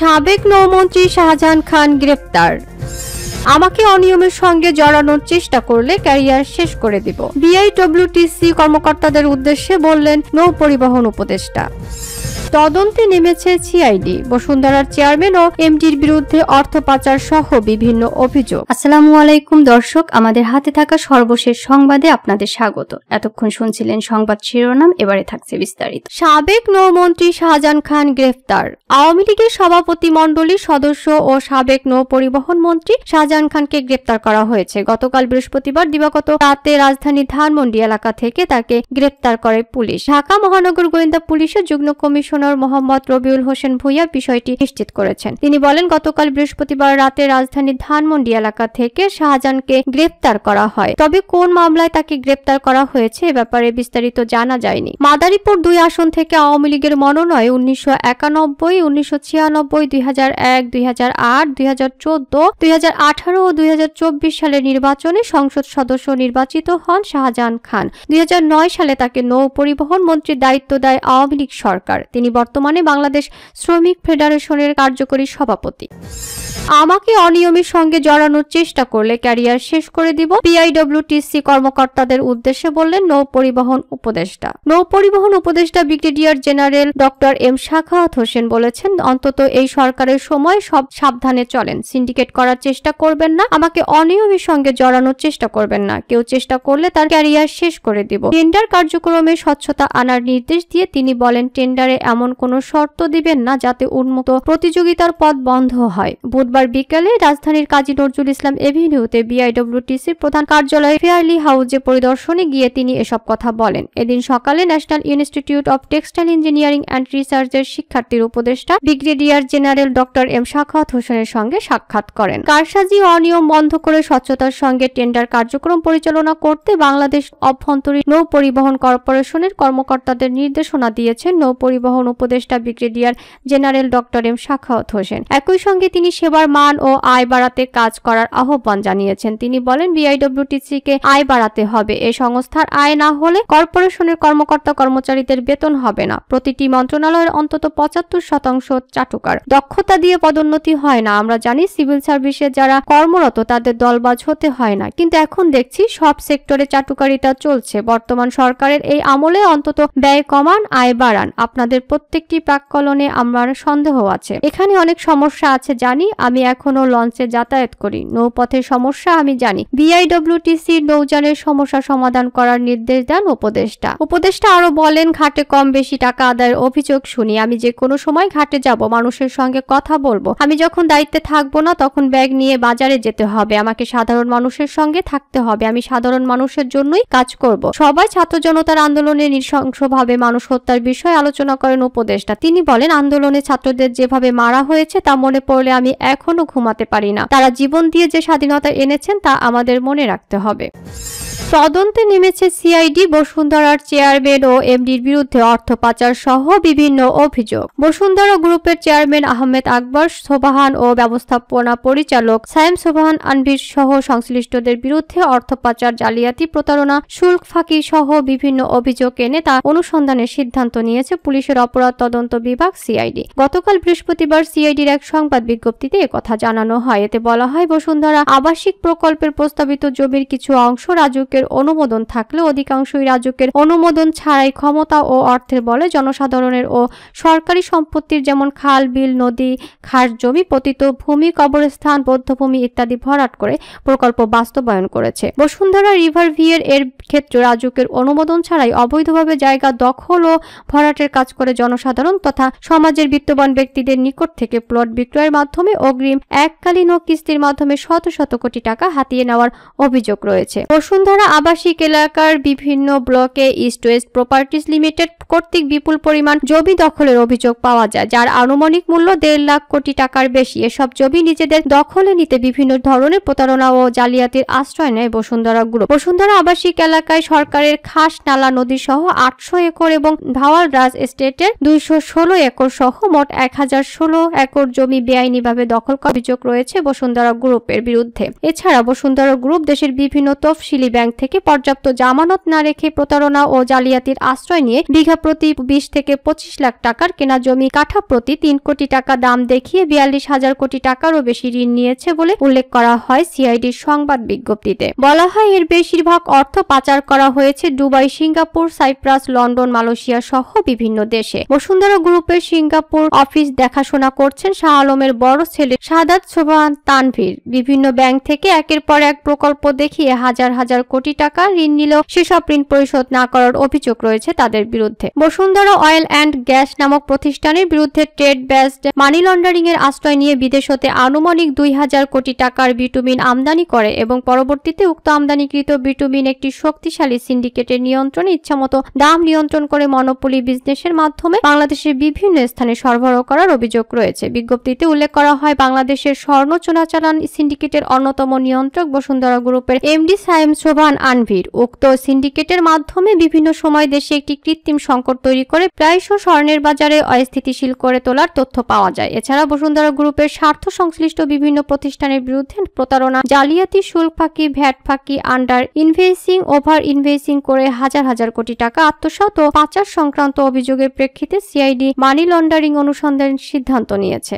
সাবেক নৌমন্ত্রী শাহজাহান খান গ্রেপ্তার। আমাকে অনিয়মের সঙ্গে জড়ানোর চেষ্টা করলে ক্যারিয়ার শেষ করে দিব, বিআইডব্লিউটিসি কর্মকর্তাদের উদ্দেশ্যে বললেন নৌ পরিবহন উপদেষ্টা। তদন্তে নেমেছে সিআইডি, বসুন্ধরার চেয়ারম্যান ও এমডির বিরুদ্ধে অর্থ পাচার সহ বিভিন্ন অভিযোগ। আসসালামু আলাইকুম দর্শক, আমাদের হাতে থাকা সর্বশেষ সংবাদে আপনাদের স্বাগত। এতক্ষণ শুনছিলেন সংবাদ শিরোনাম, এবারে থাকছে বিস্তারিত। সাবেক নৌমন্ত্রী শাহজাহান খান গ্রেফতার। আওয়ামী লীগের সভাপতি মণ্ডলীর সদস্য ও সাবেক নৌ পরিবহন মন্ত্রী শাহজাহান খানকে গ্রেপ্তার করা হয়েছে। গতকাল বৃহস্পতিবার দিবাগত রাতে রাজধানী ধানমন্ডি এলাকা থেকে তাকে গ্রেপ্তার করে পুলিশ। ঢাকা মহানগর গোয়েন্দা পুলিশের যুগ্ম কমিশনার মোহাম্মদ রবিউল হোসেন ভূঁইয়া বিষয়টি নিশ্চিত করেছেন। তিনি বলেন, গতকাল বৃহস্পতিবার রাতে রাজধানীর ধানমন্ডি এলাকা থেকে শাহজাহানকে গ্রেপ্তার করা হয়। তবে কোন মামলায় তাকে গ্রেপ্তার করা হয়েছে এ ব্যাপারে বিস্তারিত জানা যায়নি। মাদারীপুর 2 আসন থেকে আওয়ামী লীগের মনোনয়ন 1991, 1996, 2001, 2008, 2014, 2018 ও 2024 সালের নির্বাচনে সংসদ সদস্য নির্বাচিত হন শাহজাহান খান। 2009 সালে তাকে নৌ পরিবহন মন্ত্রীর দায়িত্ব দেয় আওয়ামী লীগ সরকার। তিনি বর্তমানে বাংলাদেশ শ্রমিক ফেডারেশনের কার্যকরী সভাপতি। আমাকে অনিয়মের সঙ্গে জড়ানোর চেষ্টা করলে ক্যারিয়ার শেষ করে দিব, বিআইডব্লিউটিসি কর্মকর্তাদের উদ্দেশ্যে বললেন নৌ পরিবহন উপদেষ্টা। নৌ পরিবহন উপদেষ্টা brigadier general doctor M Sakhawat Hossain বলেছেন, অন্তত এই সরকারের সময় সব সাবধানে চলেন, সিন্ডিকেট করার চেষ্টা করবেন না, আমাকে অনিয়মের সঙ্গে জড়ানোর চেষ্টা করবেন না, কেউ চেষ্টা করলে তার ক্যারিয়ার শেষ করে দিব। টেন্ডার কার্যক্রমে স্বচ্ছতা আনার নির্দেশ দিয়ে তিনি বলেন, টেন্ডারে এমন কোনো শর্ত দিবেন না যাতে উন্মুক্ত প্রতিযোগিতার পথ বন্ধ হয়। বুধবার বিকেলে রাজধানীর কাজী নজরুল ইসলাম এভিনিউতে বিআইডব্লিউটিসির প্রধান কার্যালয় ফেয়ারলি হাউসে পরিদর্শনে গিয়ে তিনি এসব কথা বলেন। এদিন সকালে national institute of textile engineering and রিসার্চের শিক্ষার্থীর উপদেষ্টা brigadier general doctor M Sakhawat হোসেনের সঙ্গে সাক্ষাৎ করেন। কারসাজি ও অনিয়ম বন্ধ করে স্বচ্ছতার সঙ্গে টেন্ডার কার্যক্রম পরিচালনা করতে বাংলাদেশ অভ্যন্তরীণ নৌ পরিবহন কর্পোরেশনের কর্মকর্তাদের নির্দেশনা দিয়েছেন নৌ পরিবহন উপদেষ্টা brigadier general doctor M Sakhawat Hossain. একই সঙ্গে তিনি সেবার মান ও আয় বাড়াতে কাজ করার আহ্বান জানিয়েছেন। তিনি বলেন, বিআইডব্লিউটিসি কে আয় বাড়াতে হবে। এই সংস্থার আয় না হলে কর্পোরেশনের কর্মকর্তা কর্মচারীদের বেতন হবে না। প্রতিটি মন্ত্রণালয়ের অন্তত 75% চাটুকার। দক্ষতা দিয়ে পদোন্নতি হয় না। আমরা জানি সিভিল সার্ভিসে যারা কর্মরত তাদের দলবাজ হতে হয় না, কিন্তু এখন দেখছি সব সেক্টরে চাটুকারিতা চলছে। বর্তমান সরকারের এই আমলে অন্তত ব্যয় কমান, আয় বাড়ান। আপনাদের প্রত্যেকটি প্রাক্কলনে আমার সন্দেহ আছে। এখানে অনেক সমস্যা আছে জানি, আমি এখনো লঞ্চে যাতায়াত করি, নৌপথের সমস্যা আমি জানি। বিআইডব্লিউটিসির নৌযানের সমস্যা সমাধান করার নির্দেশ দেন উপদেষ্টা। উপদেষ্টা আরো বলেন, ঘাটে কম বেশি টাকা আদায়ের অভিযোগ শুনি, আমি যে কোনো সময় ঘাটে যাব, মানুষের সঙ্গে কথা বলবো। আমি যখন দায়িত্বে থাকবো না তখন ব্যাগ নিয়ে বাজারে যেতে হবে, আমাকে সাধারণ মানুষের সঙ্গে থাকতে হবে, আমি সাধারণ মানুষের জন্যই কাজ করব। সবাই ছাত্র জনতার আন্দোলনে নৃশংসভাবে মানুষ হত্যার বিষয়ে আলোচনা করেন উপদেষ্টা। তিনি বলেন, আন্দোলনে ছাত্রদের যেভাবে মারা হয়েছে তা মনে পড়লে আমি এখনো ঘুমাতে পারি না। তারা জীবন দিয়ে যে স্বাধীনতা এনেছেন তা আমাদের মনে রাখতে হবে। তদন্তে নেমেছে সিআইডি, বসুন্ধরার চেয়ারম্যান ও এমডির বিরুদ্ধে অর্থ পাচার সহ বিভিন্ন অভিযোগ। বসুন্ধরা গ্রুপের চেয়ারম্যান আহমেদ আকবর সোবহান ও ব্যবস্থাপনা পরিচালক সায়েম সোবহান আনভির সহ সংশ্লিষ্টদের বিরুদ্ধে অর্থ পাচার, জালিয়াতি, প্রতারণা, শুল্ক ফাঁকি সহ বিভিন্ন অভিযোগ এনে তা অনুসন্ধানের সিদ্ধান্ত নিয়েছে পুলিশের অপরাধ তদন্ত বিভাগ সিআইডি। গতকাল বৃহস্পতিবার সিআইডির এক সংবাদ বিজ্ঞপ্তিতে একথা জানানো হয়। এতে বলা হয়, বসুন্ধরা আবাসিক প্রকল্পের প্রস্তাবিত জমির কিছু অংশ রাজুকের অনুমোদন থাকলে অধিকাংশই রাজুকের অনুমোদন ছাড়াই ক্ষমতা ও অর্থের বলে জনসাধারণের ও সরকারি সম্পত্তির যেমন খাল, বিল, নদী, খাস জমি, পতিত ভূমি, কবরস্থান, বধ্যভূমি ইত্যাদি ভরাট করে প্রকল্প বাস্তবায়ন করেছে। বসুন্ধরা রিভার ভিএর এর ক্ষেত্রে রাজুকের অনুমোদন ছাড়াই অবৈধভাবে জায়গা দখল ও ভরাটের কাজ করে জনসাধারণ তথা সমাজের বিত্তবান ব্যক্তিদের নিকট থেকে প্লট বিক্রয়ের মাধ্যমে অগ্রিম, এককালীন ও কিস্তির মাধ্যমে শত শত কোটি টাকা হাতিয়ে নেওয়ার অভিযোগ রয়েছে। বসুন্ধরা আবাসিক এলাকার বিভিন্ন ব্লকে ইস্ট ওয়েস্ট প্রপার্টিজ লিমিটেড কর্তৃক বিপুল পরিমাণ জমি দখলের অভিযোগ পাওয়া যায়, যার আনুমানিক মূল্য 1.5 লাখ কোটি টাকার বেশি। এসব জমি নিজেদের দখলে নিতে বিভিন্ন ধরনের প্রতারণা ও জালিয়াতির আশ্রয় নেয় বসুন্ধরা গ্রুপ। বসুন্ধরা আবাসিক এলাকায় সরকারের খাস নালা নদী সহ 800 একর এবং ভাওয়াল রাজ এস্টেটের লিমিটেডের 216 একর সহ মোট 1016 একর জমি বেআইনিভাবে দখল করার অভিযোগ রয়েছে বসুন্ধরা গ্রুপের বিরুদ্ধে। এছাড়া বসুন্ধরা গ্রুপ দেশের বিভিন্ন তফসিলি ব্যাংক থেকে পর্যাপ্ত জামানত না রেখে প্রতারণা ও জালিয়াতির আশ্রয় নিয়ে বিঘা প্রতি 20 থেকে 25 লাখ টাকার কেনা জমি কাঠা প্রতি 3 কোটি টাকা দাম দেখিয়ে 42,000 কোটি টাকারও বেশি ঋণ নিয়েছে বলে উল্লেখ করা হয় সিআইডির সংবাদ বিজ্ঞপ্তিতে। বলা হয় এর বেশিরভাগ অর্থ পাচার করা হয়েছে Dubai, Singapore, Cyprus, London, Malaysia সহ বিভিন্ন দেশে। বসুন্ধরা গ্রুপের সিঙ্গাপুর অফিস দেখাশোনা করছেন শাহ আলমের বড় ছেলে সাদাত সোবহান তানভীর। বিভিন্ন ব্যাংক থেকে একের পর এক প্রকল্প দেখিয়ে হাজার হাজার কোটি টাকা ঋণ নিলেও সেসব ঋণ পরিশোধ না করার অভিযোগ রয়েছে তাদের বিরুদ্ধে। বসুন্ধরা অয়েল অ্যান্ড গ্যাস নামক প্রতিষ্ঠানের বিরুদ্ধে ট্রেড বেসড মানি লন্ডারিং এর আশ্রয় নিয়ে বিদেশ হতে আনুমানিক 2,000 কোটি টাকার বিটুমিন আমদানি করে এবং পরবর্তীতে উক্ত আমদানিকৃত বিটুমিন একটি শক্তিশালী সিন্ডিকেটের নিয়ন্ত্রণে ইচ্ছামতো দাম নিয়ন্ত্রণ করে মনোপলি বিজনেসের মাধ্যমে বাংলাদেশের বিভিন্ন স্থানে সরবরাহ করার অভিযোগ রয়েছে। বিজ্ঞপ্তিতে উল্লেখ করা হয় বাংলাদেশের স্বর্ণ চোরাচালান সিন্ডিকেটের অন্যতম নিয়ন্ত্রক বসুন্ধরা গ্রুপের এমডি সায়েম সোবহান আনভীর। উক্ত সিন্ডিকেটের মাধ্যমে বিভিন্ন সময় দেশে একটি কৃত্রিম সংকট তৈরি করে প্রায়শই স্বর্ণের বাজারে অস্থিতিশীল করে তোলার তথ্য পাওয়া যায়। এছাড়া বসুন্ধরা গ্রুপের স্বার্থ সংশ্লিষ্ট বিভিন্ন প্রতিষ্ঠানের বিরুদ্ধে প্রতারণা, জালিয়াতি, শুল্ক ফাঁকি, ভ্যাট ফাঁকি, আন্ডার ইনভেসিং, ওভার ইনভেসিং করে হাজার হাজার কোটি টাকা আত্মসাৎ ও পাচার সংক্রান্ত অভিযোগের প্রেক্ষিতে সিআইডি মানি লন্ডারিং অনুসন্ধানের সিদ্ধান্ত নিয়েছে।